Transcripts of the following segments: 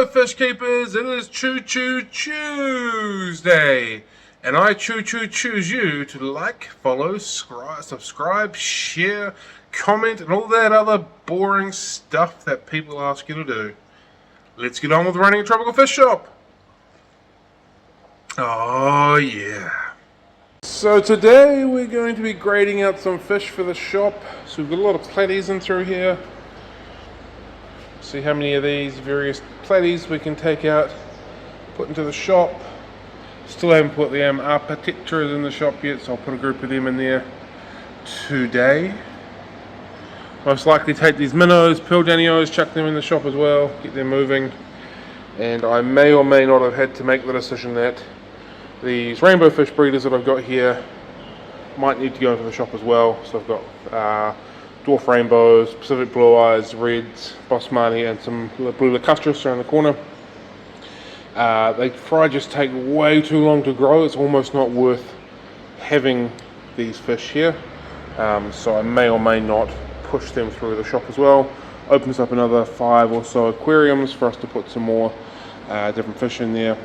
Hello fish keepers, it is Choo Choo Tuesday, and I choose you to like, follow, subscribe, share, comment, and all that other boring stuff that people ask you to do. Let's get on with running a tropical fish shop. Oh yeah. So today we're going to be grading out some fish for the shop. So we've got a lot of platies in through here. See how many of these various platies we can take out, put into the shop. Still haven't put the Apa tetras in the shop yet, so I'll put a group of them in there today. Most likely take these minnows, pearl danios, chuck them in the shop as well, get them moving. And I may or may not have had to make the decision that these rainbow fish breeders that I've got here might need to go into the shop as well. So I've got dwarf rainbows, Pacific blue eyes, reds, Bosmani, and some blue lacustris around the corner. They just take way too long to grow. It's almost not worth having these fish here. So I may or may not push them through the shop as well. Opens up another 5 or so aquariums for us to put some more different fish in there.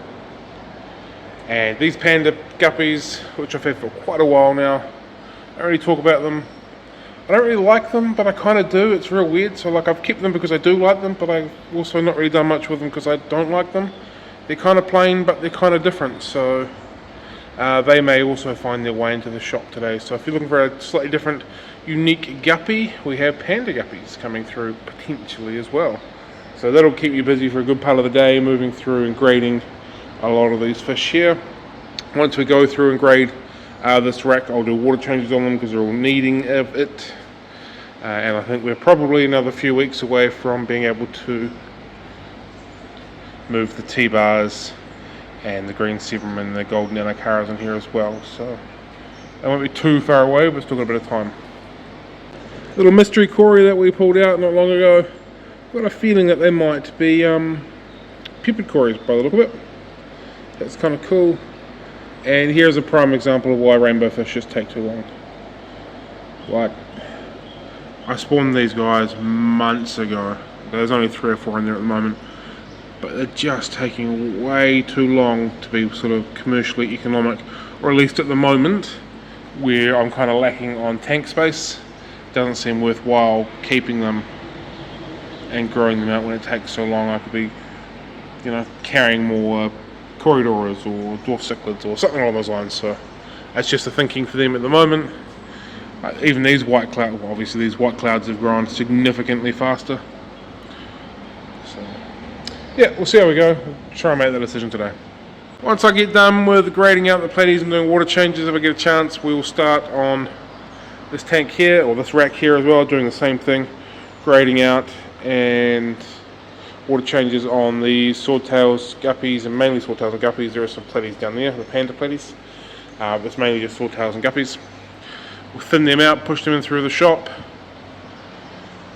And these panda guppies, which I've had for quite a while now, I don't really talk about them. I don't really like them, but I kind of do. It's real weird. So like, I've kept them because I do like them, but I've also not really done much with them because I don't like them. They're kind of plain, but they're kind of different. So they may also find their way into the shop today. So if you're looking for a slightly different, unique guppy, we have panda guppies coming through potentially as well. So that'll keep you busy for a good part of the day, moving through and grading a lot of these fish here. Once we go through and grade this rack, I'll do water changes on them because they're all needing it. And I think we're probably another few weeks away from being able to move the T-bars and the green Severum and the golden anacaras in here as well. So they won't be too far away, but still got a bit of time. Little mystery Cory that we pulled out not long ago. Got a feeling that they might be pupid Corys by the look of it. That's kind of cool. And here's a prime example of why rainbow fish just take too long. Like, I spawned these guys months ago. There's only 3 or 4 in there at the moment, but they're just taking way too long to be sort of commercially economic, or at least at the moment where I'm kind of lacking on tank space. Doesn't seem worthwhile keeping them and growing them out when it takes so long. I could be, carrying more corridors or dwarf cichlids or something along those lines. So that's just the thinking for them at the moment. Even these white clouds, well, obviously these white clouds have grown significantly faster. So yeah, we'll see how we go. We'll try and make that decision today. Once I get done with grading out the platies and doing water changes, if I get a chance, we will start on this tank here, or this rack here as well, doing the same thing, grading out and water changes on the swordtails, guppies, and mainly swordtails and guppies. There are some platies down there, the panda platies. It's mainly just swordtails and guppies. We'll thin them out, push them in through the shop.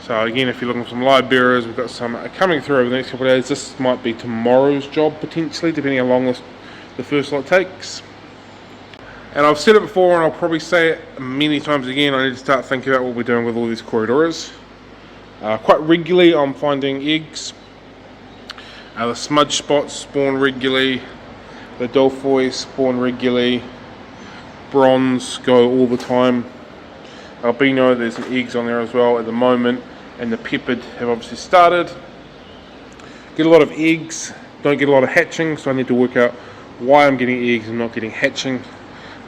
So again, if you're looking for some live bearers, we've got some coming through over the next couple of days. This might be tomorrow's job potentially, depending how long the first lot takes. And I've said it before, and I'll probably say it many times again, I need to start thinking about what we're doing with all these corridors. Quite regularly I'm finding eggs. The smudge spots spawn regularly. The dolphoi spawn regularly. Bronze go all the time. Albino, there's some eggs on there as well at the moment, and the peppered have obviously started. Get a lot of eggs, don't get a lot of hatching, so I need to work out why I'm getting eggs and not getting hatching.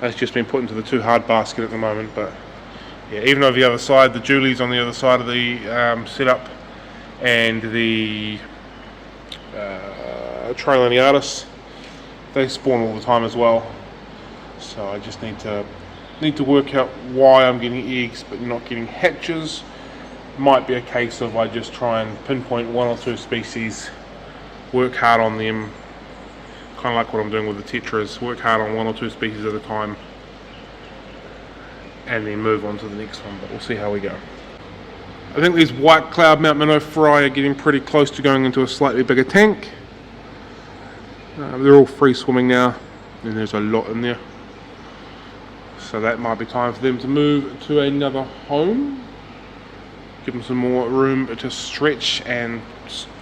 That's just been put into the too hard basket at the moment. But yeah, even over the other side, the Julies on the other side of the setup, and the Trilaniatus, they spawn all the time as well. So I just need to work out why I'm getting eggs but not getting hatches. Might be a case of I just try and pinpoint 1 or 2 species, work hard on them, kind of like what I'm doing with the tetras, work hard on 1 or 2 species at a time and then move on to the next one, but we'll see how we go. I think these white cloud Mount Minnow fry are getting pretty close to going into a slightly bigger tank. They're all free swimming now, and there's a lot in there. So that might be time for them to move to another home. Give them some more room to stretch and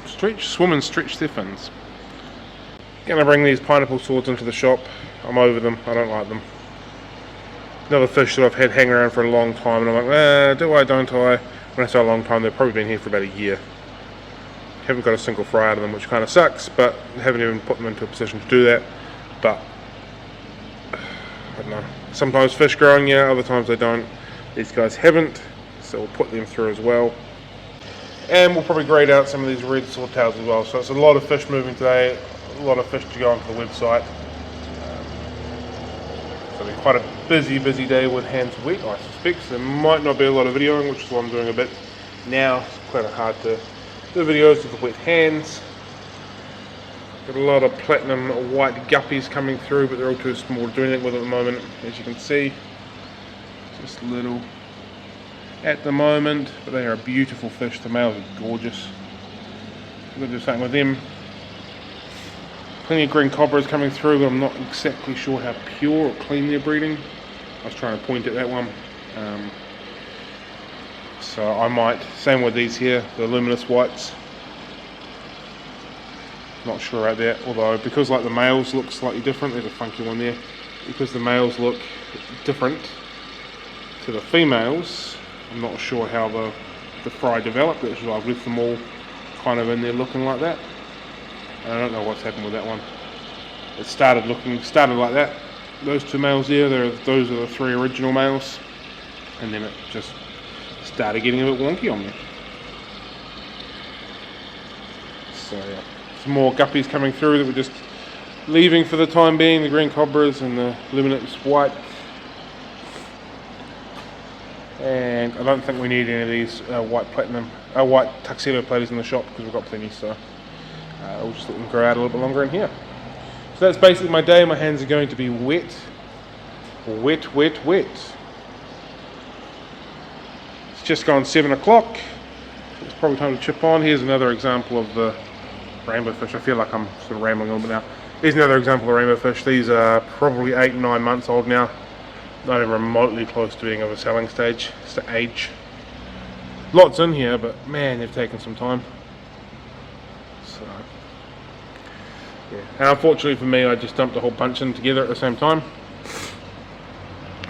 swim and stretch their fins. Gonna bring these pineapple swords into the shop. I'm over them, I don't like them. Another fish that I've had hanging around for a long time, and I'm like, do I, don't I? When I say a long time, they've probably been here for about a year. Haven't got a single fry out of them, which kind of sucks, but haven't even put them into a position to do that. But I don't know. Sometimes fish growing, yeah, other times they don't. These guys haven't, so we'll put them through as well. And we'll probably grade out some of these red swordtails as well. So it's a lot of fish moving today, a lot of fish to go onto the website. So it'll be quite a busy day with hands wet, I suspect. So there might not be a lot of videoing, which is what I'm doing a bit now. It's quite hard to do videos with the wet hands. Got a lot of platinum white guppies coming through, but they're all too small to do anything with at the moment, as you can see. Just little at the moment, but they are beautiful fish. The males are gorgeous. I'm going to do something with them. Plenty of green cobras coming through, but I'm not exactly sure how pure or clean they're breeding. I was trying to point at that one. So I might, same with these here, the luminous whites. Not sure about that, although because like the males look slightly different, there's a funky one there. Because the males look different to the females, I'm not sure how the fry developed. That's why I've left them all kind of in there looking like that. I don't know what's happened with that one. It started like that. Those two males there, those are the three original males, and then it just started getting a bit wonky on me. So yeah, some more guppies coming through that we're just leaving for the time being. The green cobras and the luminous white. And I don't think we need any of these white tuxedo platers in the shop because we've got plenty. So we'll just let them grow out a little bit longer in here. So that's basically my day. My hands are going to be wet. It's just gone 7 o'clock. It's probably time to chip on. Here's another example of the rainbow fish. I feel like I'm sort of rambling a little bit now. Here's another example of rainbow fish. These are probably 8 9 months old now. Not even remotely close to being of a selling stage. It's the age. Lots in here, but man, they've taken some time. So yeah. And unfortunately for me, I just dumped a whole bunch in together at the same time.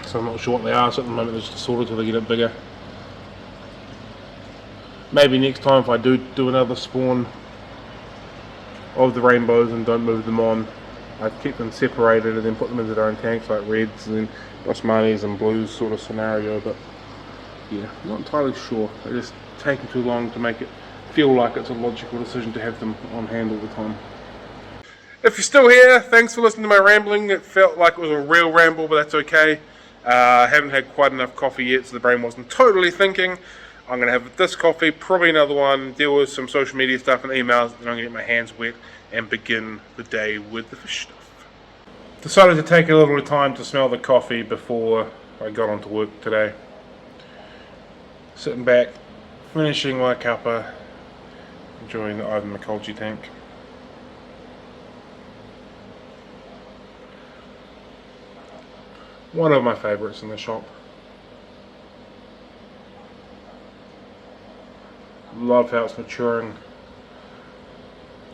So I'm not sure what they are. So at the moment they're just assorted till they get a bit bigger. Maybe next time if I do another spawn of the rainbows and don't move them on, I keep them separated and then put them into their own tanks like reds and then Osmanis and blues sort of scenario. But yeah, not entirely sure. They're just taking too long to make it feel like it's a logical decision to have them on hand all the time. If you're still here, thanks for listening to my rambling. It felt like it was a real ramble, but that's okay. I haven't had quite enough coffee yet, so the brain wasn't totally thinking. I'm going to have this coffee, probably another one, deal with some social media stuff and emails, and I'm going to get my hands wet and begin the day with the fish stuff. Decided to take a little time to smell the coffee before I got onto work today. Sitting back, finishing my cuppa, enjoying the Ivan McColgy tank. One of my favourites in the shop. Love how it's maturing.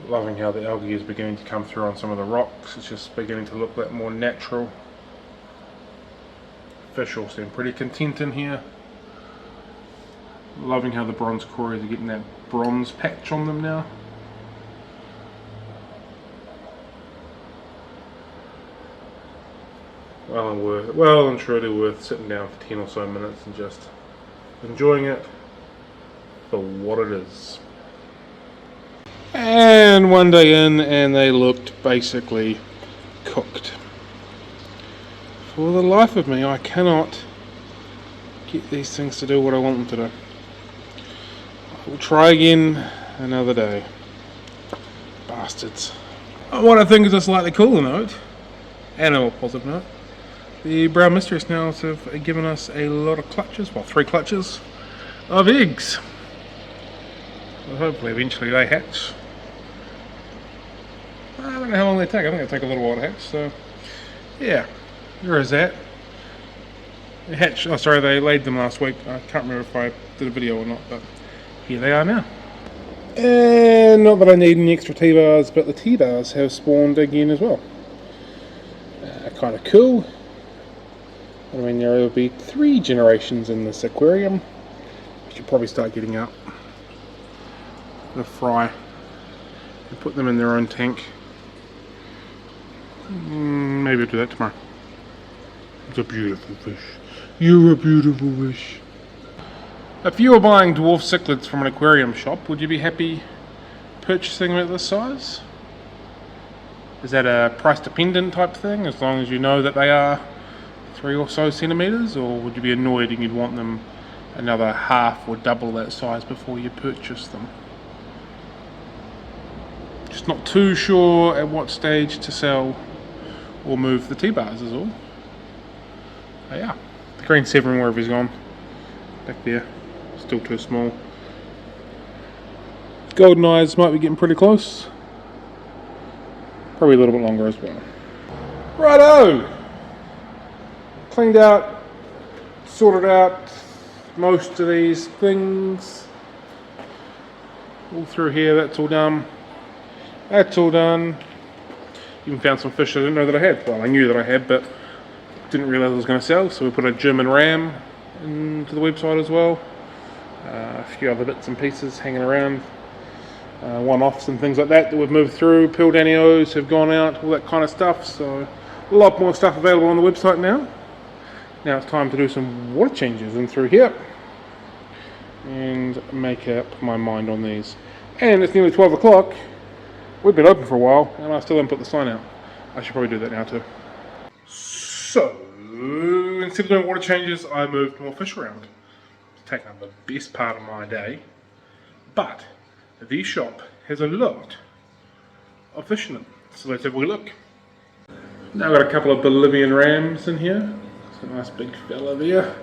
Loving how the algae is beginning to come through on some of the rocks. It's just beginning to look a bit more natural. Fish all seem pretty content in here. Loving how the bronze cories are getting that bronze patch on them now. Well and truly worth sitting down for 10 or so minutes and just enjoying it for what it is. And one day in, and they looked basically cooked. For the life of me, I cannot get these things to do what I want them to do. I will try again another day. Bastards. What I think is a slightly cooler note, and a more positive note, the brown mystery snails have given us a lot of clutches, well, 3 clutches of eggs. Well, hopefully eventually they hatch. I don't know how long they take. I think they take a little while to hatch, so yeah, there is that. They hatched, oh sorry, they laid them last week. I can't remember if I did a video or not, but here they are now. And not that I need any extra T-bars, but the T-bars have spawned again as well. Kind of cool. I mean, there will be 3 generations in this aquarium. I should probably start getting out the fry and put them in their own tank. Maybe I'll do that tomorrow. It's a beautiful fish. You're a beautiful fish. If you were buying dwarf cichlids from an aquarium shop, would you be happy purchasing them at this size? Is that a price dependent type thing, as long as you know that they are 3 or so centimetres, or would you be annoyed and you'd want them another half or double that size before you purchase them? Just not too sure at what stage to sell or move the T-bars is all. Oh yeah, the green Severin, wherever he's gone, back there, still too small. Golden eyes might be getting pretty close. Probably a little bit longer as well. Righto! Cleaned out, sorted out most of these things. All through here, that's all done. That's all done. Even found some fish I didn't know that I had. Well, I knew that I had, but didn't realise I was going to sell. So we put a German ram into the website as well. A few other bits and pieces hanging around. One-offs and things like that we've moved through. Pearl Danios have gone out, all that kind of stuff. So a lot more stuff available on the website now. Now it's time to do some water changes in through here and make up my mind on these. And it's nearly 12 o'clock. We've been open for a while and I still haven't put the sign out. I should probably do that now too. So instead of doing water changes, I moved more fish around. It's taken up the best part of my day, but the shop has a lot of fish in it, so let's have a look. Now I've got a couple of Bolivian rams in here. It's a nice big fella there.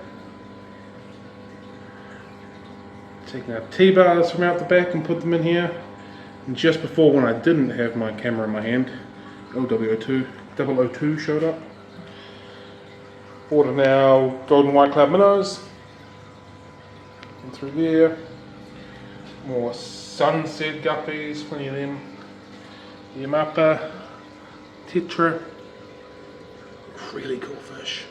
Taking out T-bars from out the back and put them in here. And just before, when I didn't have my camera in my hand, OW02 showed up. Order now golden white cloud minnows. And through there, more sunset guppies, plenty of them. Yamapa, tetra, really cool fish.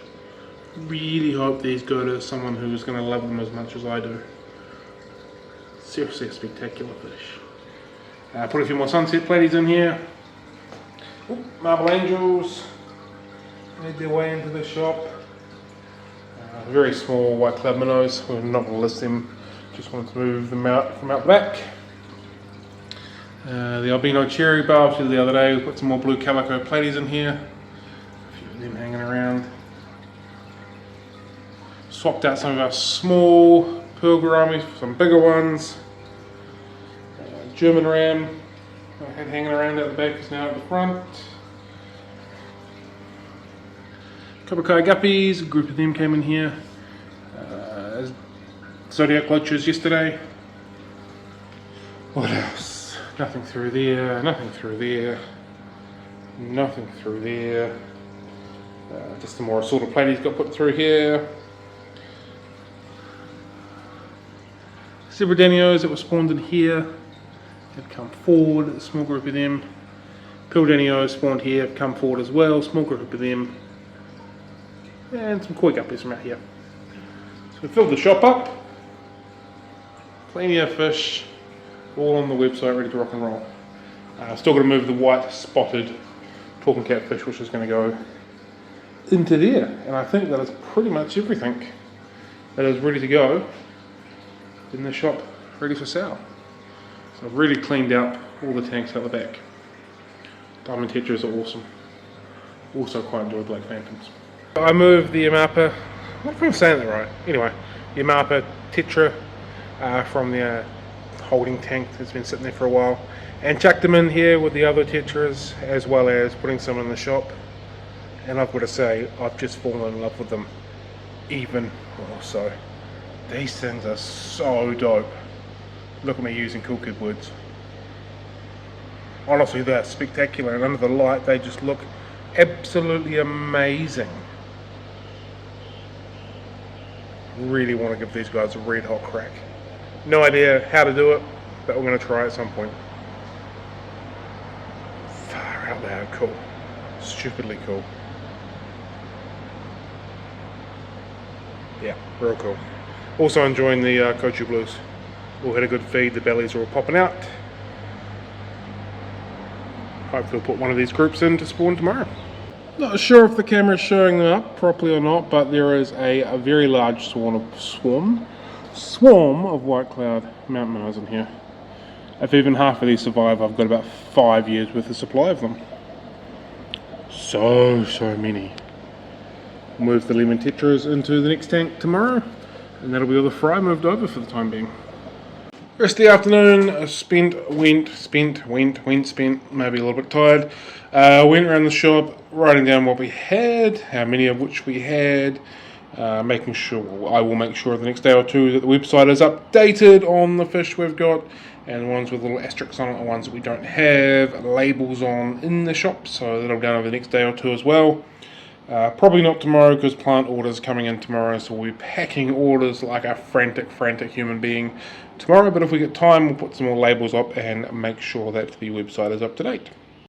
Really hope these go to someone who's going to love them as much as I do. Seriously a spectacular fish. Put a few more sunset platies in here. Oop, marble angels made their way into the shop. Very small white cloud minnows. We're not going to list them, just wanted to move them out from out the back. The albino cherry barbs the other day. We put some more blue calico platies in here. A few of them hanging around. Swapped out some of our small pearl gouramis for some bigger ones. German ram I had hanging around out the back is now at the front. Kobakai guppies, a group of them came in here. Zodiac loaches yesterday. What else? Nothing through there, nothing through there, nothing through there. Just some more assorted platies got put through here. Ciberdanios that were spawned in here have come forward, a small group of them. Pildanios spawned here have come forward as well, small group of them. And some koi guppies from out here. So we filled the shop up. Plenty of fish, all on the website ready to rock and roll. Still got to move the white spotted talking catfish, which is going to go into there. And I think that is pretty much everything that is ready to go in the shop, ready for sale. So I've really cleaned out all the tanks out the back. Diamond tetras are awesome. Also quite enjoy black phantoms. I moved the Yamapa, I don't know if I'm saying that right. Anyway, Yamapa tetra from the holding tank that's been sitting there for a while, and chucked them in here with the other tetras, as well as putting some in the shop. And I've got to say, I've just fallen in love with them even more so. These things are so dope. Look at me using Cool Kid words. Honestly, they're spectacular, and under the light they just look absolutely amazing. Really want to give these guys a red hot crack. No idea how to do it, that we're going to try at some point. Far out loud cool. Stupidly cool. Yeah, real cool. Also enjoying the Kochu Blues. All had a good feed, the bellies are all popping out. Hopefully we'll put one of these groups in to spawn tomorrow. Not sure if the camera's showing them up properly or not, but there is a very large swarm of white cloud mountain minnows in here. If even half of these survive, I've got about 5 years worth of supply of them. So many. Move the lemon tetras into the next tank tomorrow, and that'll be all the fry moved over for the time being. Rest of the afternoon spent, maybe a little bit tired. Went around the shop, writing down what we had, how many of which we had, making sure, I will make sure the next day or two that the website is updated on the fish we've got, and the ones with little asterisks on it, the ones that we don't have labels on in the shop, so that'll be done over the next day or two as well. Probably not tomorrow because plant orders are coming in tomorrow, so we'll be packing orders like a frantic human being tomorrow, but if we get time we'll put some more labels up and make sure that the website is up to date.